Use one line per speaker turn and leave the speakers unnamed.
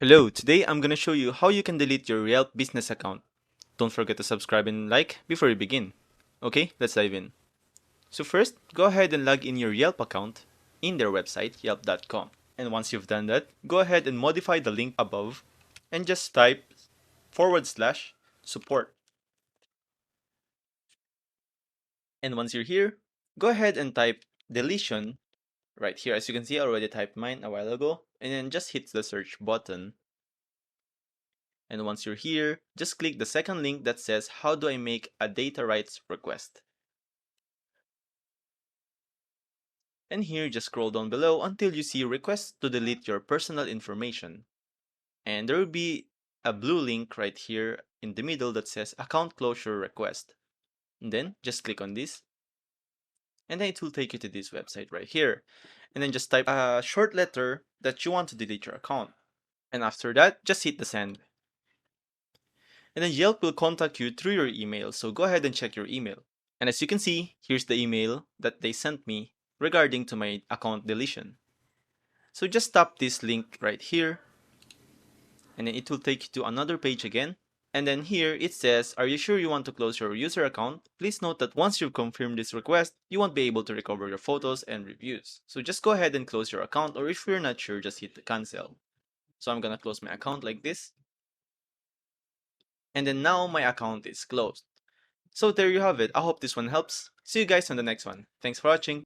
Hello, today I'm gonna show you how you can delete your Yelp business account. Don't forget to subscribe and like before we begin. Okay, let's dive in. So first, go ahead and log in your Yelp account in their website, yelp.com. And once you've done that, go ahead and modify the link above and just type /support. And once you're here, go ahead and type deletion right here. As you can see, I already typed mine a while ago. And then just hit the search button. And once you're here, just click the second link that says, how do I make a data rights request? And here, just scroll down below until you see request to delete your personal information. And there will be a blue link right here in the middle that says account closure request. And then just click on this. And then it will take you to this website right here. And then just type a short letter that you want to delete your account. And after that, just hit the send. And then Yelp will contact you through your email, so go ahead and check your email. And as you can see, here's the email that they sent me regarding to my account deletion. So just tap this link right here, and then it will take you to another page again. And then here it says, are you sure you want to close your user account? Please note that once you've confirmed this request, you won't be able to recover your photos and reviews. So just go ahead and close your account, or if you're not sure, just hit the cancel. So I'm gonna close my account like this. And then now my account is closed. So there you have it. I hope this one helps. See you guys on the next one. Thanks for watching.